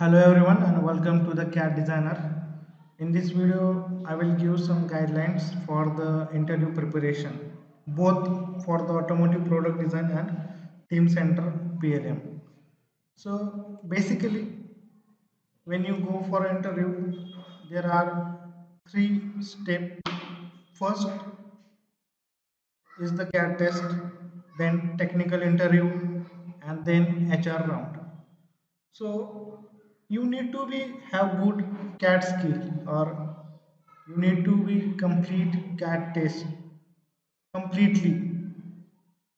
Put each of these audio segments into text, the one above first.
Hello everyone and welcome to the CAD designer. In this video I will give some guidelines for the interview preparation both for the automotive product design and Teamcenter PLM. So basically when you go for an interview there are three steps. First is the CAD test, then technical interview and then HR round. So you need to be have good CAD skill or you need to be complete CAD test completely.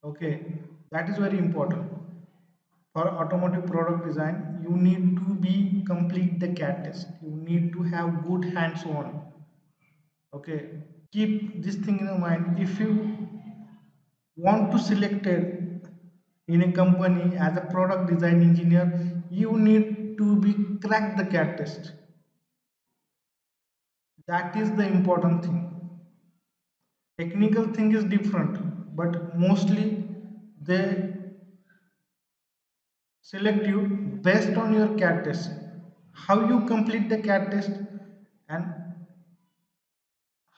Okay, that is very important. For automotive product design, you need to be complete the CAD test. You need to have good hands-on. Okay, keep this thing in mind. If you want to selected in a company as a product design engineer, you need to be crack the CAD test. That is the important thing. Technical thing is different, but mostly they select you based on your CAD test, how you complete the CAD test and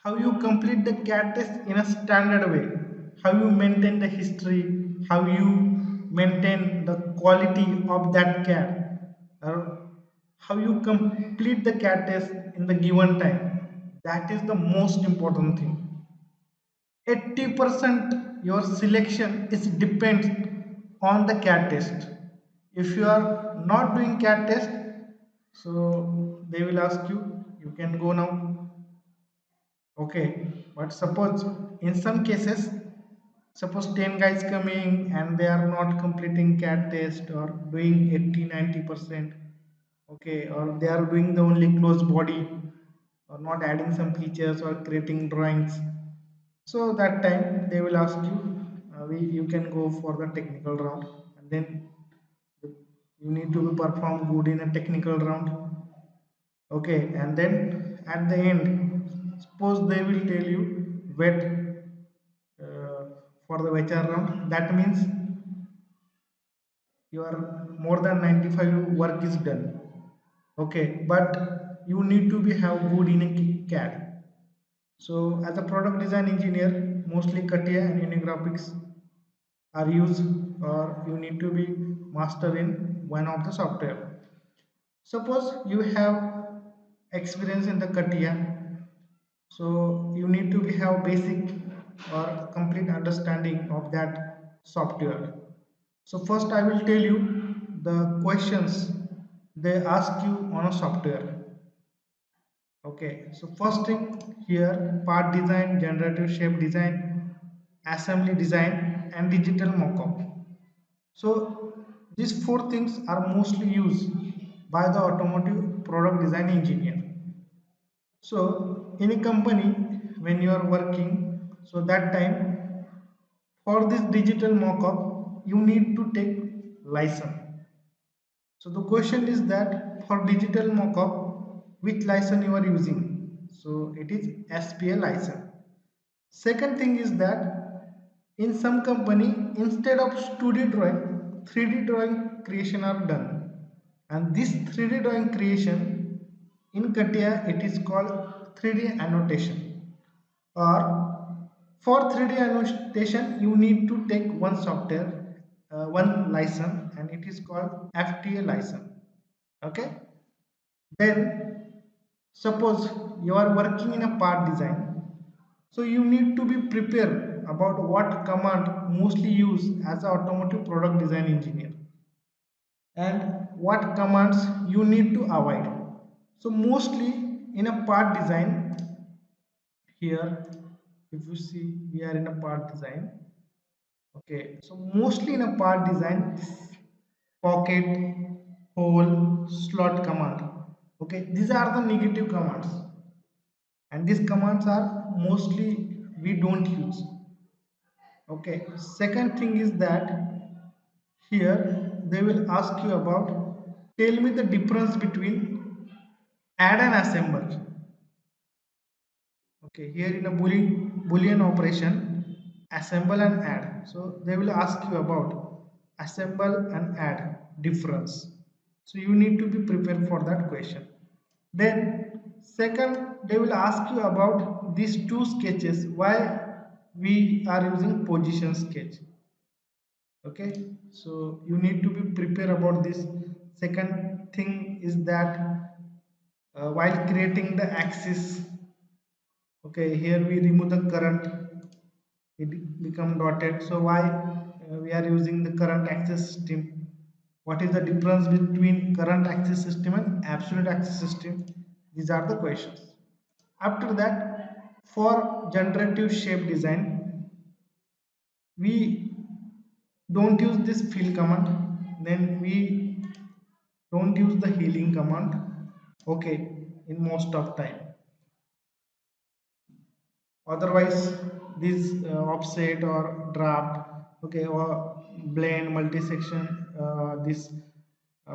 how you complete the CAD test in a standard way, how you maintain the history, how you maintain the quality of that CAD, or how you complete the CAD test in the given time. That is the most important thing. 80% your selection is depends on the CAD test. If you are not doing CAD test, so they will ask you, you can go now. Okay, but suppose in some cases, suppose 10 guys coming and they are not completing CAD test or doing 80-90%, okay, or they are doing the only closed body or not adding some features or creating drawings. So that time they will ask you, you can go for the technical round, and then you need to perform good in a technical round. Okay, and then at the end, suppose they will tell you wait for the HR round. That means your more than 95 work is done. Okay, but you need to be have good in a CAD. So as a product design engineer, mostly CATIA and Unigraphics are used, or you need to be master in one of the software. Suppose you have experience in the CATIA, so you need to be have basic or complete understanding of that software. So first I will tell you the questions they ask you on a software. Okay, so first thing here, part design, generative shape design, assembly design and digital mockup. So these four things are mostly used by the automotive product design engineer. So in a company when you are working, so that time for this digital mockup you need to take license. So the question is that for digital mockup, which license you are using? So it is SPL license. Second thing is that in some company, instead of 2D drawing, 3D drawing creation are done. And this 3D drawing creation in CATIA it is called 3D annotation. Or for 3D annotation you need to take one software, one license, and it is called FTA license. Okay, then suppose you are working in a part design, so you need to be prepared about what command mostly used as an automotive product design engineer and what commands you need to avoid. So mostly in a part design, here if you see we are in a part design. Okay, so mostly in a part design, pocket, hole, slot command. Okay, these are the negative commands, and these commands are mostly we don't use. Okay, second thing is that here they will ask you about, tell me the difference between add and assemble. Okay, here in a boolean operation, assemble and add. So they will ask you about assemble and add difference. So you need to be prepared for that question. Then second, they will ask you about these two sketches, why we are using position sketch. Okay, so you need to be prepared about this. Second thing is that while creating the axis, okay, here we remove the current, it become dotted. So why we are using the current axis system? What is the difference between current axis system and absolute axis system? These are the questions. After that, for generative shape design, we don't use this fill command, then we don't use the healing command, okay, in most of time. Otherwise this offset or draft, okay, or blend multi-section, this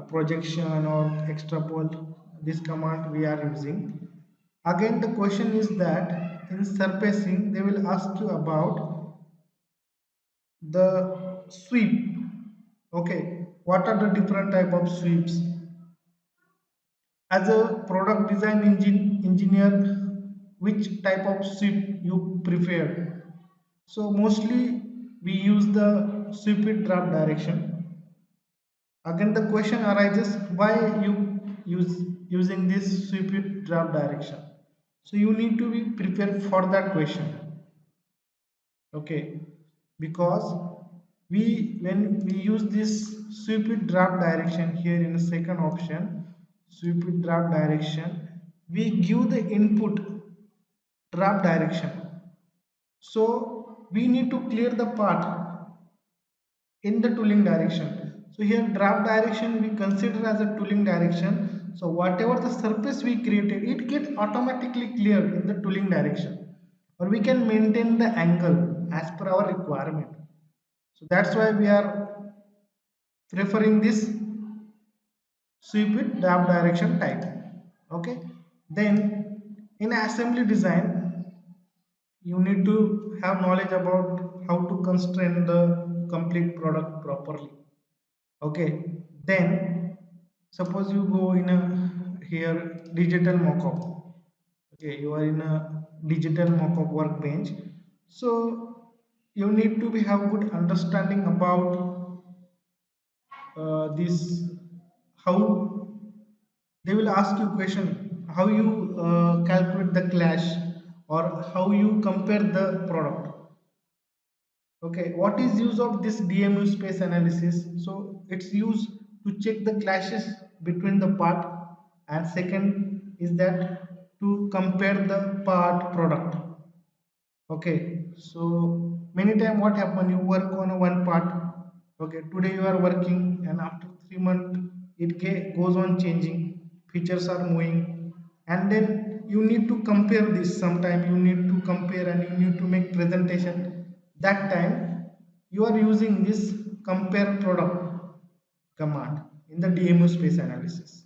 projection or extrapolate, this command we are using. Again the question is that in surfacing they will ask you about the sweep. Okay, what are the different type of sweeps? As a product design engineer, which type of sweep you prefer? So mostly we use the sweep it draft direction. Again the question arises, why you using this sweep it draft direction? So you need to be prepared for that question. Okay, because we when we use this sweep it draft direction here in the second option, sweep it draft direction, we give the input draft direction. So we need to clear the path in the tooling direction. So here draft direction we consider as a tooling direction. So whatever the surface we created, it gets automatically cleared in the tooling direction, or we can maintain the angle as per our requirement. So that's why we are preferring this sweep it draft direction type. Okay. Then in assembly design, you need to have knowledge about how to constrain the complete product properly. Okay, then suppose you go in a here digital mockup. Okay, you are in a digital mockup workbench. So you need to be have good understanding about this, how they will ask you question, how you calculate the clash, or how you compare the product. Okay, what is use of this DMU space analysis? So it's used to check the clashes between the part, and second is that to compare the part product. Okay, so many time what happen, you work on a one part. Okay, today you are working and after 3 months it goes on changing, features are moving, and then you need to compare this. Sometime you need to compare and you need to make presentation. That time you are using this compare product command in the DMO space analysis.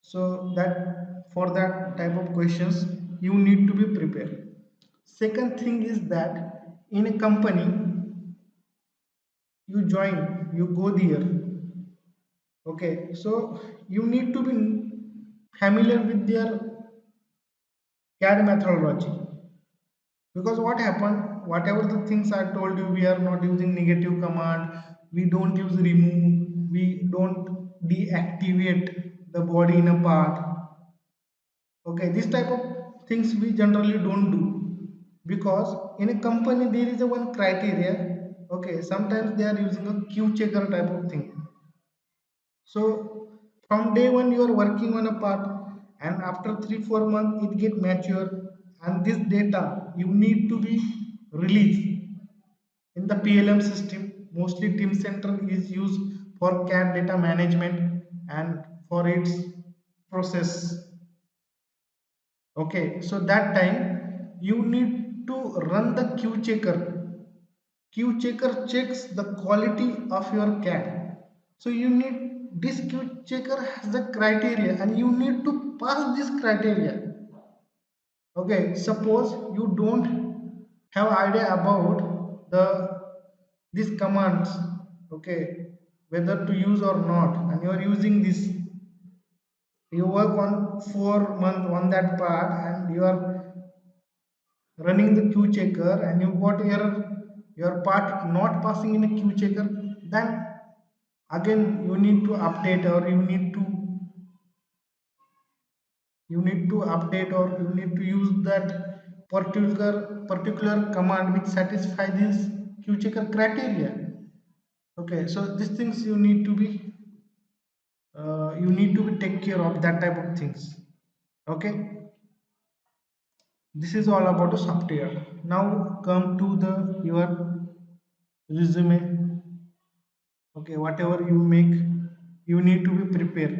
So that for that type of questions you need to be prepared. Second thing is that in a company you join, you go there. Okay, so you need to be familiar with their CAD methodology, because what happened, whatever the things I told you, we are not using negative command, we don't use remove, we don't deactivate the body in a part. Okay, this type of things we generally don't do, because in a company there is a one criteria. Okay, sometimes they are using a q checker type of thing. So from day one you are working on a part, and after 3 4 months it get mature, and this data you need to be released in the PLM system. Mostly Teamcenter is used for CAD data management and for its process. Okay, so that time you need to run the Q checker. Q checker checks the quality of your CAD. So you need this Q checker has the criteria and you need to pass this criteria. Okay, suppose you don't have idea about the these commands, okay, whether to use or not, and you are using this. You work on 4 months on that part and you are running the queue checker and you got your part not passing in a queue checker, then again you need to update, or you need to update, or you need to use that particular command which satisfy this queue checker criteria. Okay, so these things you need to be take care of that type of things. Okay, this is all about the software. Now come to the your resume. Okay, whatever you make, you need to be prepared.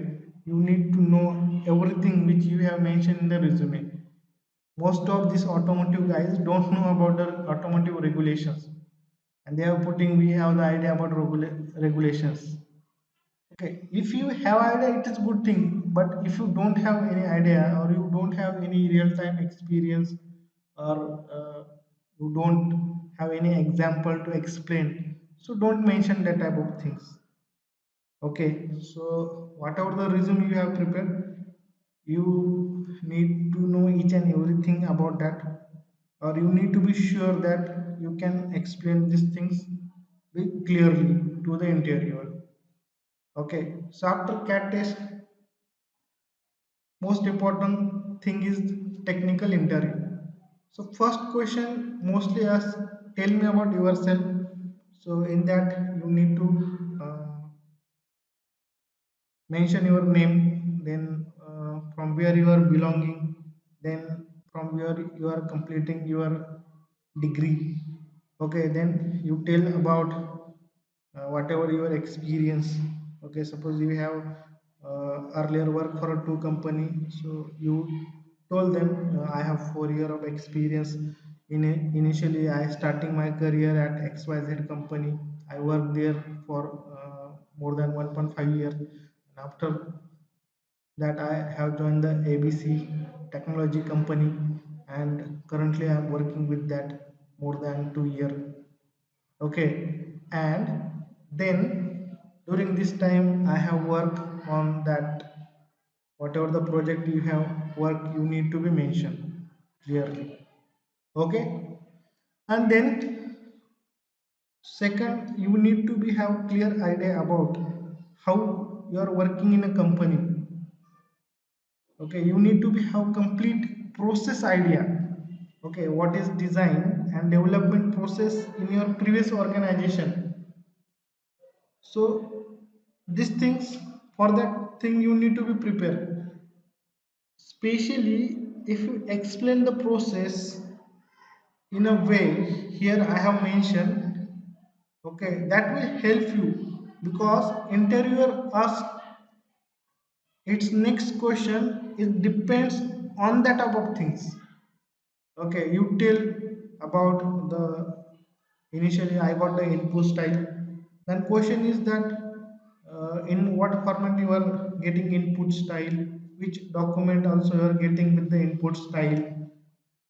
You need to know everything which you have mentioned in the resume. Most of these automotive guys don't know about the automotive regulations, and they are putting we have the idea about regulations. Okay, if you have idea it is good thing, but if you don't have any idea, or you don't have any real time experience, or you don't have any example to explain, so don't mention that type of things. Okay, so whatever the resume you have prepared, you need to know each and everything about that, or you need to be sure that you can explain these things very clearly to the interviewer. Okay, so after CAT test, most important thing is technical interview. So first question mostly asks, tell me about yourself. So in that you need to mention your name, then from where you are belonging, then from where you are completing your degree. Okay, then you tell about whatever your experience. Okay, suppose you have earlier worked for a two company, so you told them I have 4 year of experience. Initially I starting my career at XYZ company. I worked there for more than 1.5 years, and after that I have joined the ABC technology company, and currently I am working with that more than 2 years. Okay, and then during this time I have worked on that. Whatever the project you have worked, you need to be mentioned clearly. Okay, and then second, you need to be have clear idea about how you are working in a company. Okay, you need to be have complete process idea. Okay, what is design and development process in your previous organization. So these things, for that thing you need to be prepared, especially if you explain the process in a way here I have mentioned. Okay, that will help you, because interviewer asks its next question, it depends on that type of things. Okay, you tell about the initially I got the input style. Then question is that in what format you are getting input style, which document also you are getting with the input style.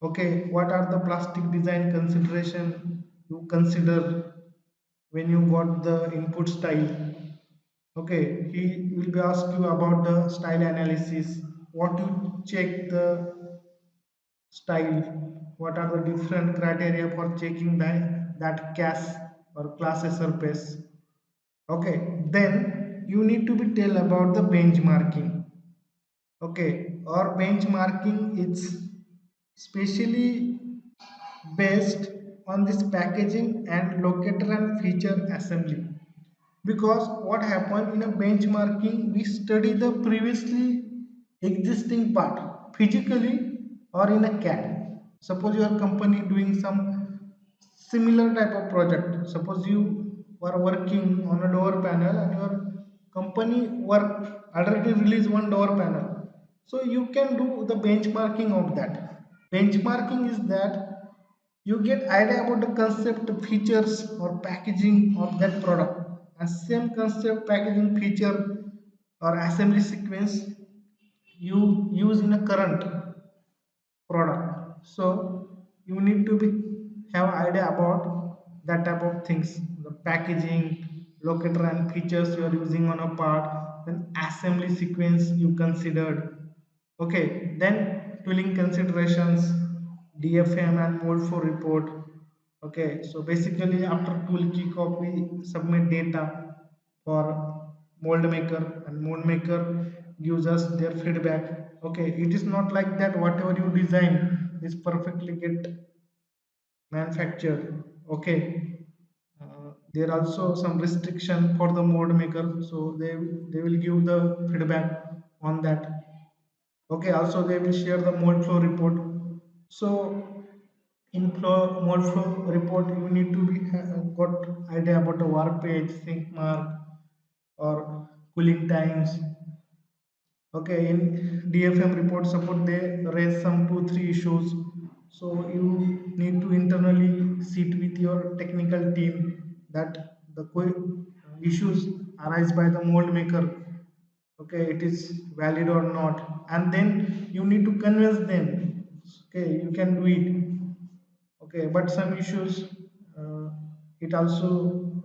Okay, what are the plastic design consideration you consider when you got the input style. Okay, he will be ask you about the style analysis, what you check the style, what are the different criteria for checking that CAS or class A surface. Okay, then you need to be tell about the benchmarking. Okay, or benchmarking is specially based on this packaging and locator and feature assembly. Because what happened in a benchmarking, we study the previously existing part physically or in a CAD. Suppose your company doing some similar type of project. Suppose you were working on a door panel and your company work already release one door panel, so you can do the benchmarking of that. Benchmarking is that you get idea about the concept, features or packaging of that product, and same concept, packaging, feature or assembly sequence you use in a current product. So you need to be have idea about that type of things, the packaging, locator and features you are using on a part, then assembly sequence you considered. Okay, then tooling considerations, DFM and mold for report. Okay, so basically after tool kickoff we submit data for mold maker, and mold maker gives us their feedback. Okay, it is not like that whatever you design is perfectly get manufactured. Okay, there are also some restriction for the mold maker, so they will give the feedback on that. Okay, also they will share the mold flow report. So in mold flow report you need to be got idea about the warp page, sink mark, or cooling times. Okay, in DFM report support they raise some 2 3 issues. So you need to internally sit with your technical team that the issues arise by the mold maker. Okay, it is valid or not, and then you need to convince them. Okay, you can do it. Okay, but some issues it also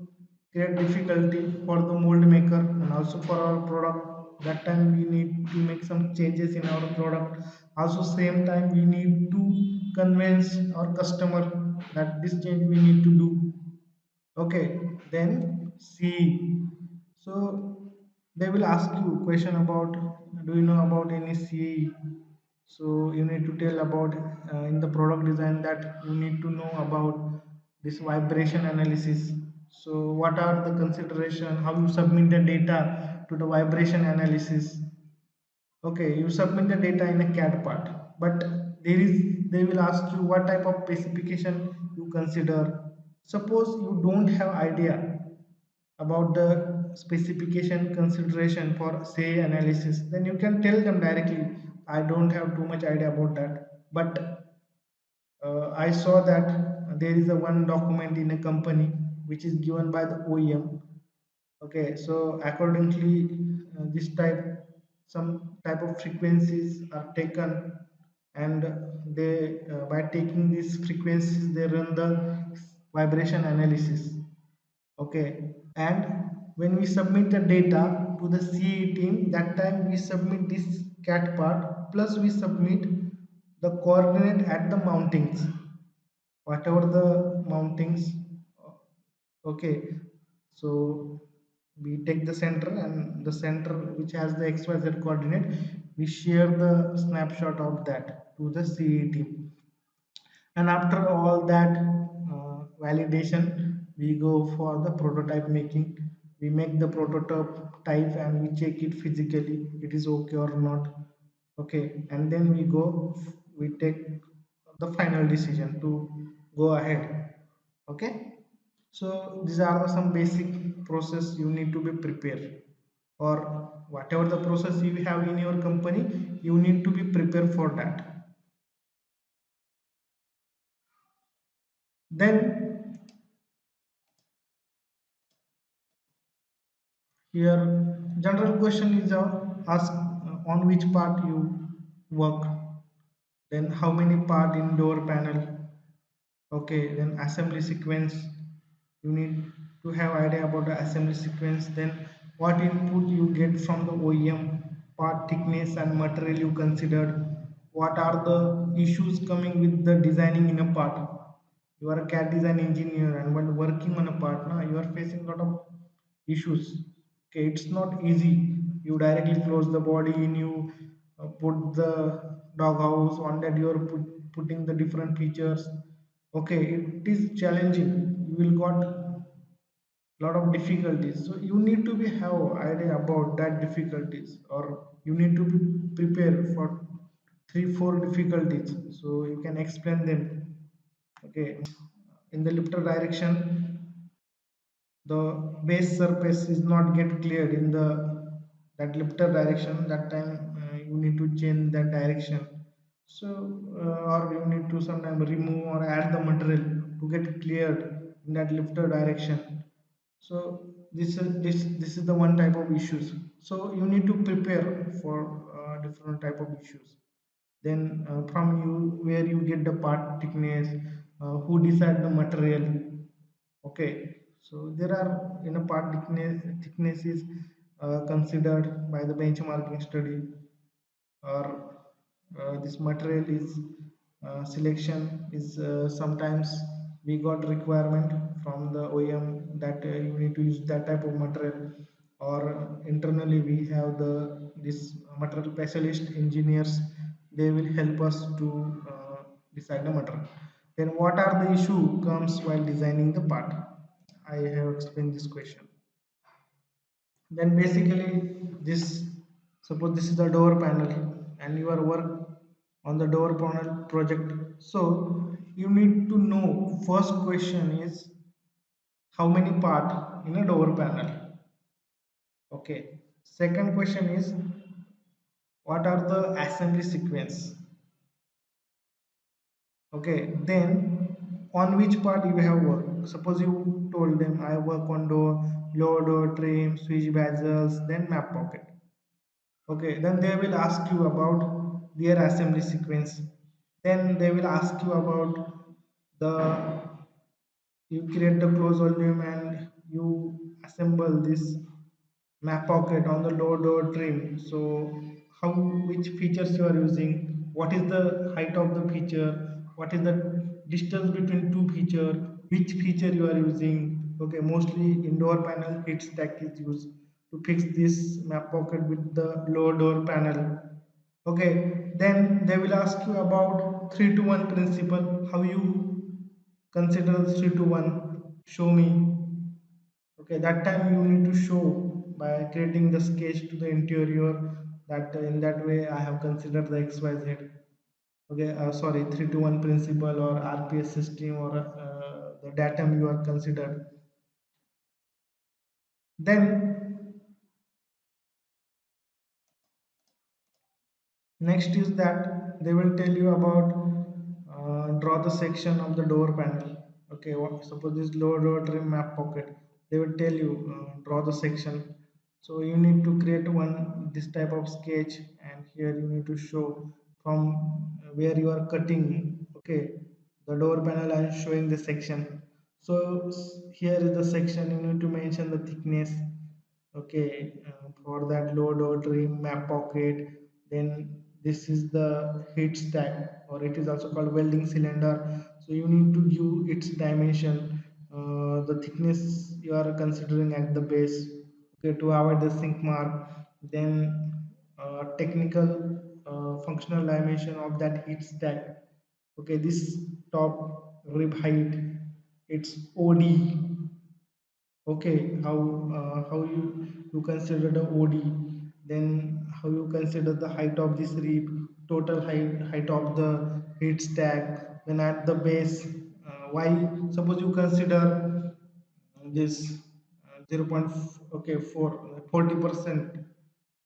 create difficulty for the mold maker and also for our product. That time we need to make some changes in our product. Also same time we need to convince our customer that this change we need to do. Okay, then C. So they will ask you question about, do you know about any CE? So you need to tell about in the product design that you need to know about this vibration analysis. So what are the consideration? How you submit the data to the vibration analysis? Okay, you submit the data in a CAD part, but they will ask you what type of specification you consider. Suppose you don't have idea about the specification consideration for say analysis, then you can tell them directly, I don't have too much idea about that. But I saw that there is a one document in a company which is given by the OEM. Okay, so accordingly, this type, some type of frequencies are taken, and they by taking these frequencies they run the vibration analysis. Okay, and when we submit the data to the CE team, that time we submit this cat part plus we submit the coordinate at the mountings, whatever the mountings. Okay, so we take the center, and the center which has the xyz coordinate, we share the snapshot of that to the CE team. And after all that validation, we go for the prototype making. We make the prototype type and we check it physically, it is okay or not. Okay, and then we take the final decision to go ahead. Okay, so these are the some basic process you need to be prepared, or whatever the process you have in your company, you need to be prepared for that. Then here, general question is ask on which part you work, then how many part in door panel. Okay, then assembly sequence. You need to have idea about the assembly sequence. Then what input you get from the OEM, part thickness and material you considered. What are the issues coming with the designing in a part? You are a CAD design engineer, and while working on a part, now you are facing a lot of issues. Okay, it's not easy. You directly close the body in, you put the doghouse on that, you are putting the different features. Okay, it is challenging, you will got lot of difficulties, so you need to be have idea about that difficulties, or you need to be prepared for 3 4 difficulties so you can explain them. Okay, in the lifter direction, the base surface is not get cleared in the that lifter direction. That time you need to change that direction. So or you need to sometime remove or add the material to get cleared in that lifter direction. So this is the one type of issues, so you need to prepare for different type of issues. Then from you, where you get the part thickness, who decide the material. Okay, so there are part thicknesses considered by the benchmarking study, or this material is selection is sometimes we got requirement from the OEM that you need to use that type of material, or internally we have the this material specialist engineers, they will help us to decide the material. Then what are the issue comes while designing the part? I have explained this question. Then basically this, suppose this is the door panel and you are work on the door panel project. So you need to know, first question is how many part in a door panel. Okay. Second question is what are the assembly sequence. Okay. Then on which part you have worked. Suppose you told them I work on door, lower door trim, switch bezels, then map pocket. Okay, then they will ask you about their assembly sequence. Then they will ask you about the, you create the close volume and you assemble this map pocket on the load or trim. So how, which features you are using, what is the height of the feature, what is the distance between two feature, which feature you are using. Okay, mostly indoor panel heat stack is used to fix this map pocket with the lower door panel. Okay, then they will ask you about 3 to 1 principle, how you consider 3 to 1, show me. Okay, that time you need to show by creating the sketch to the interior, that in that way I have considered the XYZ. Okay, sorry, 3 to 1 principle or RPS system, or the datum you are considered. Then next is that they will tell you about draw the section of the door panel. Okay, suppose this lower door trim map pocket. They will tell you draw the section. So you need to create one this type of sketch, and here you need to show from where you are cutting. Okay, the door panel and showing the section. So here is the section. You need to mention the thickness. Okay, for that load or trim map pocket. Then this is the heat stack, or it is also called welding cylinder. So you need to give its dimension, the thickness you are considering at the base, okay, to avoid the sink mark. Then technical functional dimension of that heat stack. Okay, this top rib height, it's OD. Okay, how you consider the OD, then how you consider the height of this rib, total height of the heat stack. Then at the base, why, suppose you consider this 0. Okay, 40%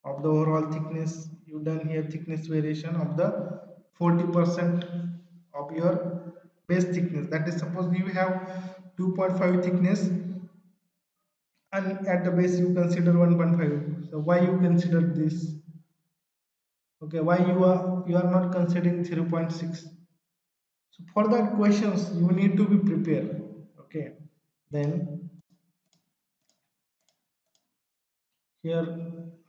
of the overall thickness, you done here thickness variation of the 40% of your base thickness. That is, suppose you have 2.5 thickness and at the base you consider 1.5. So why you consider this? Okay, why you are not considering 0.6? So for that questions you need to be prepared. Okay, then here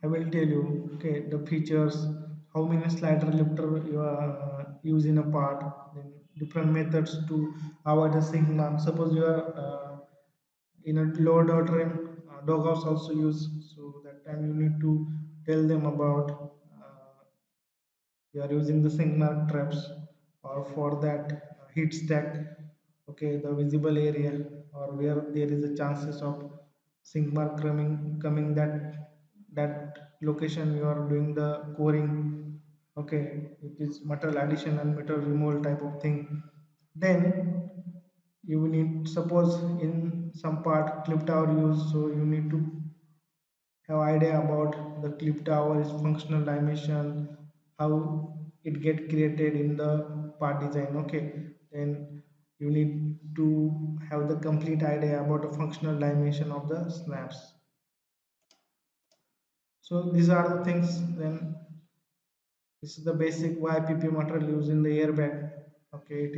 I will tell you, okay, the features, how many slider lifter you are use in a part, then different methods to avoid the sigma. Suppose you are in a load or train, doghouse also use. So that time you need to tell them about you are using the sink mark traps, or for that heat stack. Okay, the visible area, or where there is a chances of sink mark coming that location you are doing the coring. Okay, it is metal addition and metal removal type of thing. Then you need, suppose in some part clip tower use, so you need to have idea about the clip tower is functional dimension, how it get created in the part design. Okay, then you need to have the complete idea about the functional dimension of the snaps. So these are the things. Then this is the basic why PP material used in the airbag. Okay,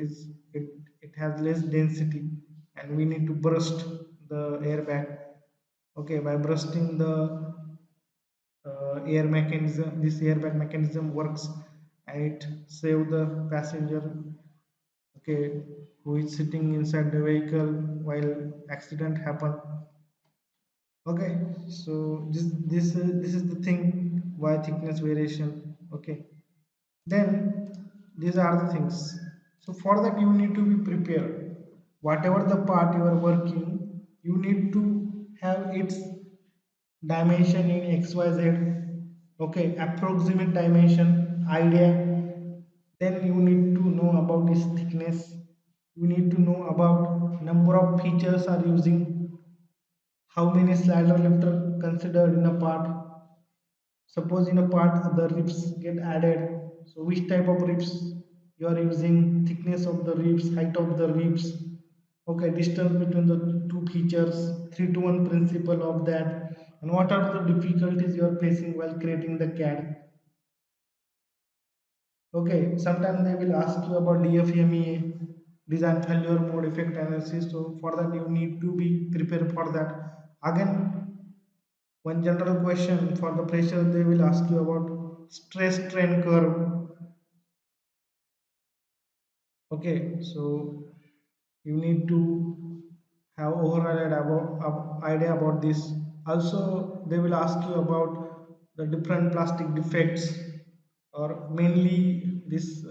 it has less density and we need to burst the airbag. Okay, by bursting the air mechanism. This airbag mechanism works and it save the passenger, okay, who is sitting inside the vehicle while accident happen. Okay, so this is the thing why thickness variation. Okay, then these are the things. So for that you need to be prepared. Whatever the part you are working, you need to have its dimension in xyz, okay, approximate dimension idea. Then you need to know about its thickness. You need to know about number of features are using, how many slider lifter considered in a part. Suppose in a part the ribs get added, so which type of ribs you are using, thickness of the ribs, height of the ribs, okay, distance between the two features, 3 to 1 principle of that, and what are the difficulties you are facing while creating the CAD. Okay, sometimes they will ask you about DFMEA, design failure mode effect analysis. So for that you need to be prepared for that. Again, one general question for the pressure, they will ask you about stress strain curve. Okay, so you need to have overall idea about this. Also, they will ask you about the different plastic defects, or mainly this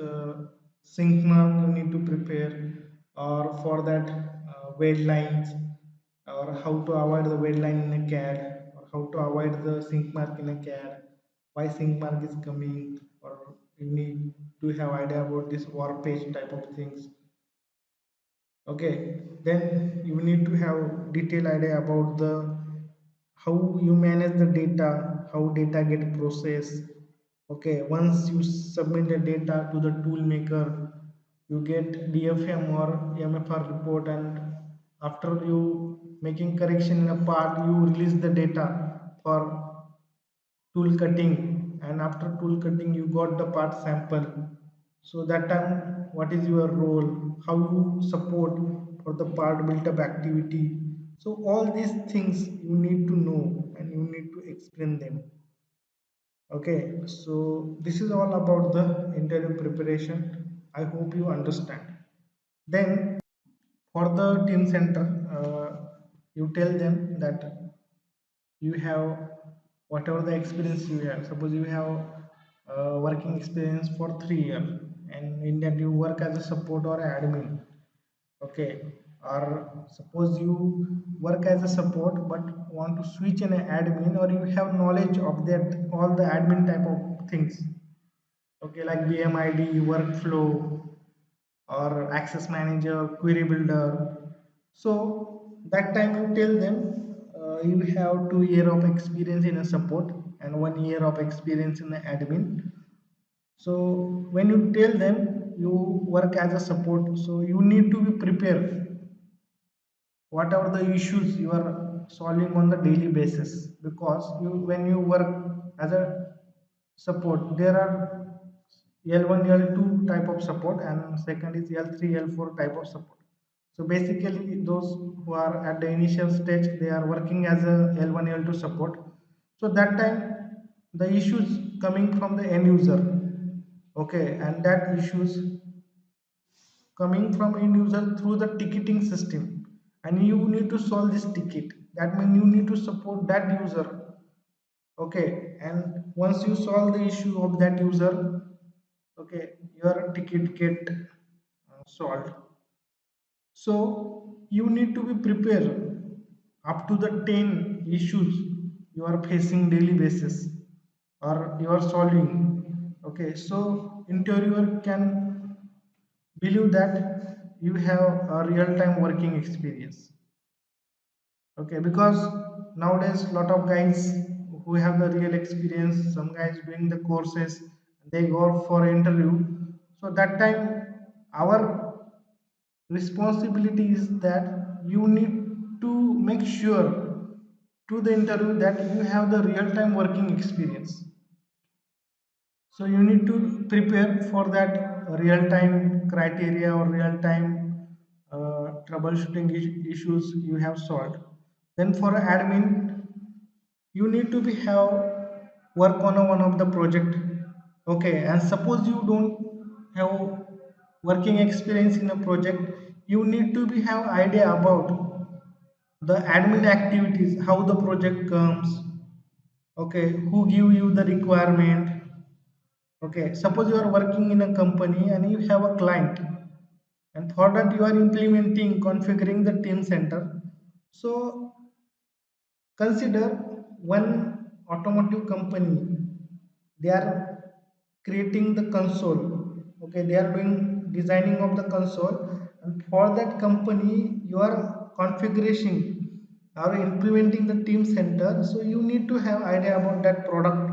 sink mark you need to prepare, or for that weld lines, or how to avoid the weld line in a CAD, or how to avoid the sink mark in a CAD, why sink mark is coming, or you need to have idea about this warpage type of things. Okay, then you need to have detailed idea about the how you manage the data, how data get processed. Okay, once you submit the data to the tool maker, you get DFM or MFR report, and after you making correction in a part, you release the data for tool cutting, and after tool cutting you got the part sample. So that time what is your role, how you support for the part built up activity. So all these things you need to know and you need to explain them. Okay, so this is all about the interview preparation. I hope you understand. Then for the team center, you tell them that you have whatever the experience you have. Suppose you have working experience for 3 years, and in that you work as a support or admin. Okay, or suppose you work as a support but want to switch in an admin, or you have knowledge of that all the admin type of things, okay, like BMID, workflow, or access manager, query builder. So that time you tell them you have 2 year of experience in a support and 1 year of experience in the admin. So when you tell them you work as a support, so you need to be prepared whatever the issues you are solving on the daily basis, because you when you work as a support, there are L1 L2 type of support, and second is L3 L4 type of support. So basically those who are at the initial stage, they are working as a L1 L2 support. So that time the issues coming from the end user, okay, and that issues coming from end user through the ticketing system, and you need to solve this ticket. That means you need to support that user. Okay, and once you solve the issue of that user, okay, your ticket get solved. So you need to be prepared up to the 10 issues you are facing daily basis or you are solving. Okay, so interviewer can believe that you have a real-time working experience. Okay, because nowadays lot of guys who have the real experience, some guys doing the courses, they go for interview. So that time our responsibility is that you need to make sure to the interview that you have the real-time working experience. So you need to prepare for that real-time criteria or real-time troubleshooting issues you have solved. Then for admin, you need to be have work on one of the project. Okay, and suppose you don't have working experience in a project, you need to be have idea about the admin activities, how the project comes. Okay, who give you the requirement. Okay, suppose you are working in a company and you have a client, and for that you are implementing configuring the team center. So consider one automotive company, they are creating the console. Okay, they are doing designing of the console, and for that company you are configuring or implementing the team center, so you need to have idea about that product.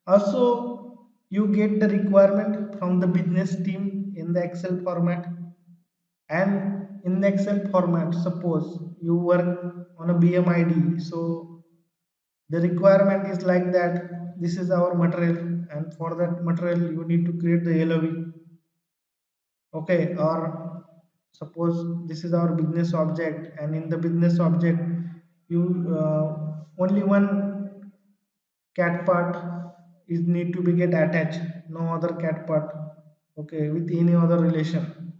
Also, you get the requirement from the business team in the excel format. And in the excel format, suppose you work on a bmid, so the requirement is like that, this is our material, and for that material you need to create the lov. Okay, or suppose this is our business object, and in the business object you only one cat part is need to be get attached, no other cat part, okay, with any other relation.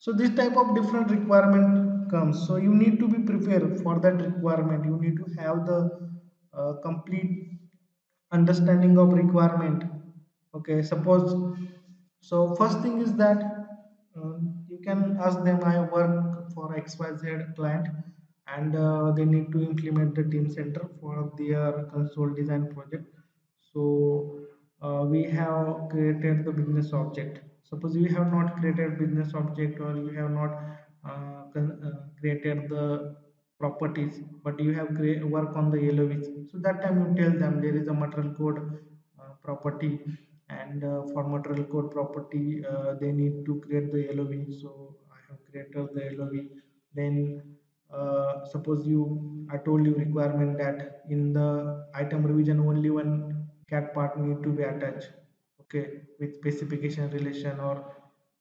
So this type of different requirement comes, so you need to be prepared for that requirement, you need to have the complete understanding of requirement. Okay, suppose, so first thing is that you can ask them, I work for xyz client, and they need to implement the team center for their console design project. So we have created the business object. Suppose you have not created business object, or you have not created the properties, but you have work on the LOVs. So that time you tell them there is a material code property, and for material code property they need to create the LOV. So I have created the LOV. Then suppose I told you requirement that in the item revision only one cat part need to be attached. Okay, with specification relation or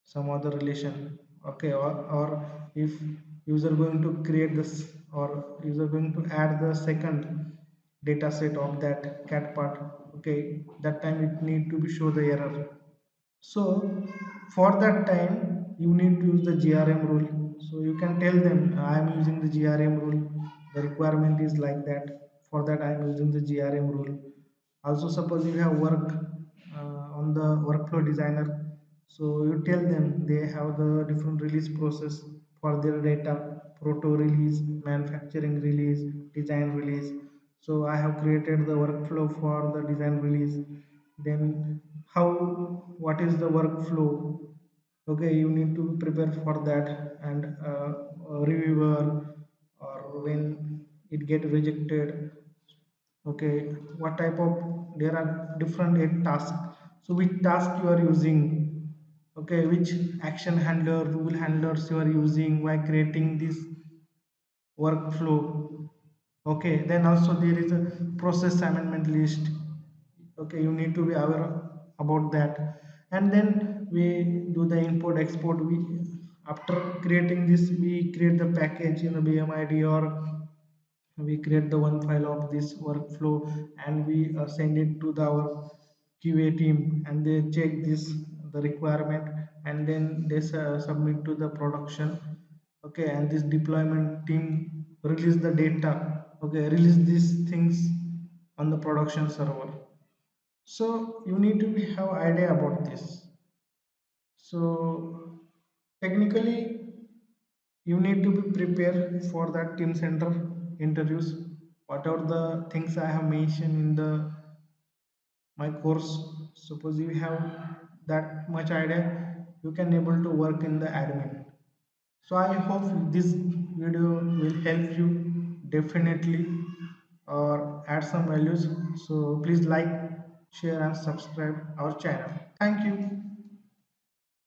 some other relation. Okay, or if user going to create this, or user going to add the second data set of that cat part, okay, that time it need to be show the error. So for that time you need to use the grm rule. So you can tell them, I am using the grm rule, the requirement is like that, for that I am using the grm rule. Also, suppose you have work on the workflow designer, so you tell them they have the different release process for their data: proto release, manufacturing release, design release. So I have created the workflow for the design release. Then how, what is the workflow? Okay, you need to prepare for that. And reviewer, or when it get rejected, okay, what type of, there are different eight tasks, so which task you are using, okay, which action handler, rule handlers you are using while creating this workflow. Okay, then also there is a process amendment list. Okay, you need to be aware about that. And then we do the import export. We, after creating this, we create the package in the bmid, or we create the one file of this workflow, and we send it to our qa team, and they check this, the requirement, and then they submit to the production. Okay, and this deployment team release the data. Okay, release these things on the production server. So you need to have idea about this. So technically you need to be prepared for that team center interviews. Whatever the things I have mentioned in the my course, suppose you have that much idea, you can able to work in the admin. So I hope this video will help you definitely, or add some values. So please like, share and subscribe our channel. Thank you.